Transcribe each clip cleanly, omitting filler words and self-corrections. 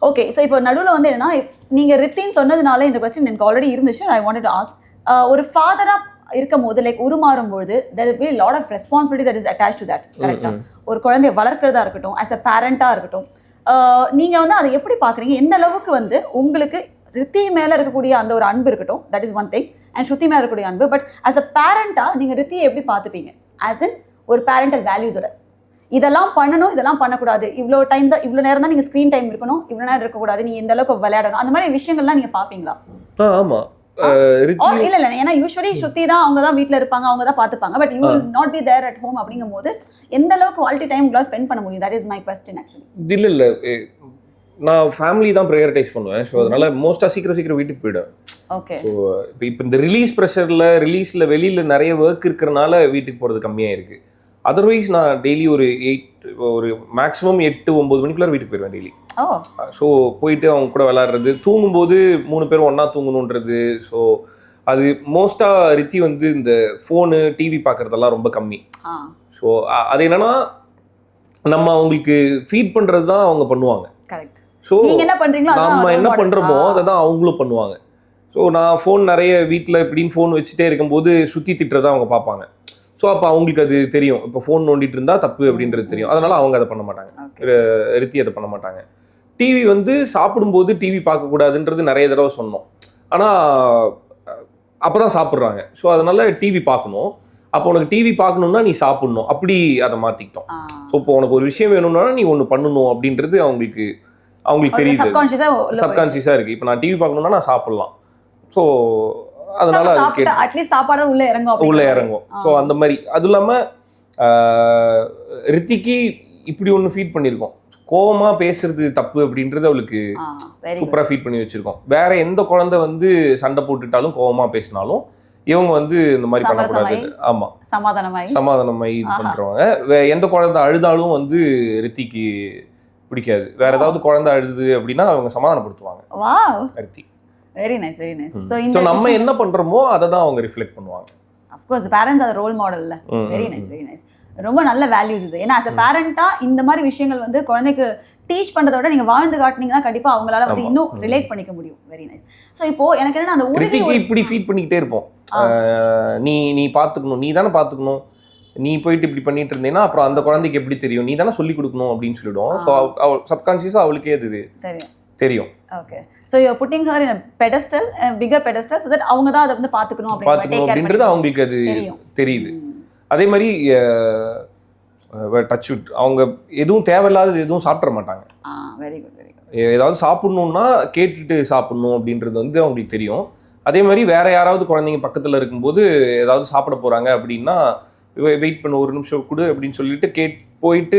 Okay, so இப்போ நடுவில் வந்து என்னன்னா, நீங்கள் ரித்தின்னு சொன்னதுனால இந்த கொஸ்டின் எனக்கு ஆல்ரெடி இருந்துச்சு. ஐ வாண்டட் டு ஆஸ்க், ஒரு ஃபாதராக இருக்கும் போது like உருமாறும்போது there will be a lot of responsibility that is attached to that. கரெக்டாக ஒரு குழந்தைய வளர்க்குறதா இருக்கட்டும், ஆஸ் அ பேரண்டாக இருக்கட்டும், நீங்கள் வந்து அதை எப்படி பார்க்குறீங்க? எந்த அளவுக்கு வந்து உங்களுக்கு ரித்தி மேலே இருக்கக்கூடிய அந்த ஒரு அன்பு இருக்கட்டும், that is one thing, and Shruti மேலே இருக்கக்கூடிய அன்பு, பட் ஆஸ் அ பேரண்டாக நீங்கள் ரித்தியை எப்படி பார்த்துப்பீங்க? ஆஸ் இன் ஒரு பேரண்டல் வேல்யூஸோட இதெல்லாம் பண்ணணும், இதெல்லாம் பண்ணக்கூடாது, இவ்வளோ டைம் தான், இவ்வளோ நேரம் தான் நீங்கள் ஸ்க்ரீன் டைம் இருக்கணும், இவ்வளோ நேரம் இருக்கக்கூடாது, நீங்கள் இந்த அளவுக்கு விளையாடணும், அந்த மாதிரி விஷயங்கள்லாம் நீங்கள் பார்ப்பீங்களா? ஆமாம். இல்ல இல்ல, ஏன்னா யூஸ்வலி ஸ்ருதி தான், அவங்க தான் வீட்டில் இருப்பாங்க, அவங்க தான் பார்த்துப்பாங்க, but you will not be there at home. அப்படிங்கும் போது எந்த அளவுக்கு குவாலிட்டி டைம் உங்களால் ஸ்பெண்ட் பண்ண முடியும்? That is my question actually. இல்லை நான் ஃபேமிலி தான் ப்ரையாரிட்டைஸ் பண்ணுவேன். ஸோ அதனால மோஸ்ட்டாக சீக்கிரம் வீட்டுக்கு போயிடுவேன். ஓகே. ஸோ இப்போ இந்த ரிலீஸில் வெளியில் நிறைய ஒர்க் இருக்கிறனால வீட்டுக்கு போகிறது கம்மியாக இருக்குது. அதர்வைஸ் நான் டெய்லி ஒரு மேக்ஸிமம் 8-9 மணிக்குள்ளே வீட்டுக்கு போயிடுவேன் டெய்லி. ஸோ போயிட்டு அவங்க கூட விளாட்றது, தூங்கும்போது 3 பேரும் ஒன்றா தூங்கணுன்றது. ஸோ அது மோஸ்ட்டாக ரித்தி வந்து இந்த ஃபோனு டிவி பார்க்குறதெல்லாம் ரொம்ப கம்மி. ஸோ அது என்னன்னா நம்ம அவங்களுக்கு ஃபீட் பண்ணுறது தான் அவங்க பண்ணுவாங்க. ஸோ நம்ம என்ன பண்ணுறோமோ அதை தான் அவங்களும் பண்ணுவாங்க. ஸோ நான் ஃபோன் நிறைய வீட்டில் இப்படின்னு ஃபோன் வச்சுட்டே இருக்கும்போது சுற்றி திட்டுறதை அவங்க பார்ப்பாங்க. ஸோ அப்போ அவங்களுக்கு அது தெரியும், இப்போ ஃபோன் நோண்டிட்டு இருந்தால் தப்பு அப்படின்றது தெரியும். அதனால அவங்க அதை பண்ண மாட்டாங்க, ரித்தி அதை பண்ண மாட்டாங்க. டிவி வந்து சாப்பிடும்போது டிவி பார்க்கக்கூடாதுன்றது நிறைய தடவை சொன்னோம், ஆனால் அப்போ தான் சாப்பிட்றாங்க. ஸோ அதனால டிவி பார்க்கணும், அப்போ உனக்கு டிவி பார்க்கணுன்னா நீ சாப்பிட்ணும், அப்படி அதை மாற்றிக்கிட்டோம். ஸோ இப்போ உனக்கு ஒரு விஷயம் வேணும்னா நீ ஒன்று பண்ணணும் அப்படின்றது அவங்களுக்கு தெரியுது, சப்கான்ஷியஸாக இருக்குது. இப்போ நான் டிவி பார்க்கணுன்னா நான் சாப்பிட்லாம். ஸோ அதனால அட்லீஸ்ட் சாப்பாடு உள்ள இறங்கும். ஸோ அந்த மாதிரி. அதுவும் இல்லாமல் ரித்திக்கு இப்படி ஒன்று ஃபீட் பண்ணியிருக்கோம், கோவமா பேசுறது தப்பு அப்படின்றது அவளுக்கு சூப்பராக ஃபீட் பண்ணி வச்சிருக்கோம். வேற எந்த குழந்தை வந்து சண்டை போட்டுட்டாலும் கோவமா பேசினாலும் இவங்க வந்து இந்த மாதிரி பண்ணக்கூடாது. ஆமா, சமாதானமாயி இது பண்றவங்க. எந்த குழந்தை அழுதாலும் வந்து ரித்திக்கு பிடிக்காது. வேற ஏதாவது குழந்தை அழுது அப்படின்னா அவங்க சமாதானப்படுத்துவாங்க Rithi. Very nice, very nice. So நம்ம என்ன பண்றோமோ அதை தான் அவங்க ரிஃப்ளெக்ட் பண்ணுவாங்க. ஆஃப் கோர்ஸ் பேரண்ட்ஸ் அது ரோல் மாடல்ல. Very nice, very nice. ரொம்ப நல்ல வேல்யூஸ் இது. ஏன்னா as a பேரண்டா இந்த மாதிரி விஷயங்கள் வந்து குழந்தைக்கு டீச் பண்றதை விட நீங்க வாழ்ந்து காட்டினீங்கன்னா கண்டிப்பா அவங்களால வந்து இன்னும் ரிலேட் பண்ணிக்க முடியும். Very nice. ஸோ இப்போ எனக்கு என்ன, அந்த ரித்திக்கு இப்படி ஃபீட் பண்ணிக்கிட்டே இருப்போம், நீ பார்த்துக்கணும், நீ தானே பார்த்துக்கணும், நீ போயிட்டு இப்படி பண்ணிட்டு இருந்தேன்னா அப்புறம் அந்த குழந்தைக்கு எப்படி தெரியும், நீ தானே சொல்லி கொடுக்கணும் அப்படின்னு சொல்லிடுவோம். ஸோ சப்கான்ஷியஸாக அவளுக்கே அது தெரியும். Okay. So you are putting her in a pedestal, a bigger pedestal, so that அவங்க தான் அதை வந்து பார்த்துக்கணும் அப்படின்றது அவங்களுக்கு அது தெரியுது. அதே மாதிரி டச் விட் அவங்க எதுவும் தேவையில்லாதது எதுவும் சாப்பிட மாட்டாங்க. Very good, very good. ஏதாவது சாப்பிடணும்னா கேட்டுட்டு சாப்பிடணும் அப்படின்றது வந்து அவங்களுக்கு தெரியும். அதே மாதிரி வேற யாராவது குழந்தைங்க பக்கத்தில் இருக்கும்போது ஏதாவது சாப்பிட போறாங்க அப்படின்னா வெயிட் பண்ண, ஒரு நிமிஷம் கொடு அப்படின்னு சொல்லிட்டு போயிட்டு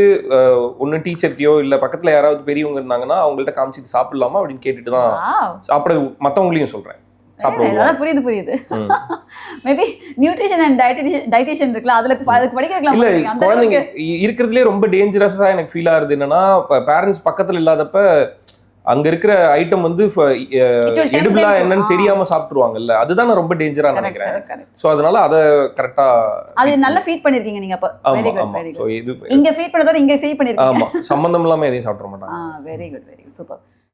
ஒன்று டீச்சர்கிட்டயோ இல்லை பக்கத்தில் யாராவது பெரியவங்க இருந்தாங்கன்னா அவங்கள்ட்ட காமிச்சிட்டு சாப்பிடலாமா அப்படின்னு கேட்டுட்டு தான் சாப்பிட மற்றவங்களையும் சொல்கிறேன். புரியுது. மேபி நியூட்ரிஷன் அண்ட் டயட்டிஷியன் இருக்குல்ல, அதுக்கு படிக்கலாம். இல்ல, குழந்தைங்க இருக்கிறதுலே ரொம்ப டேஞ்சரஸா எனக்கு ஃபீல் ஆகுது என்னன்னா, பேரண்ட்ஸ் பக்கத்துல இல்லாதப்ப அங்க இருக்கிற ஐட்டம் வந்து எடிபிளா என்னன்னு தெரியாம சாப்பிட்டுருவாங்கல்ல, அதுதான் நான் ரொம்ப டேஞ்சரா நினைக்கிறேன். சோ அதனால அத கரெக்ட்டா அது நல்லா ஃபீட் பண்ணிருக்கீங்க நீங்க. அப்ப வெரி குட், வெரி குட். இங்க ஃபீட் பண்ணதோட இங்க ஃபீட் பண்ணிருக்கீங்க. ஆமா, சம்பந்தம் இல்லாம எதையும் சாப்பிட மாட்டாங்க. Very good, very good, super.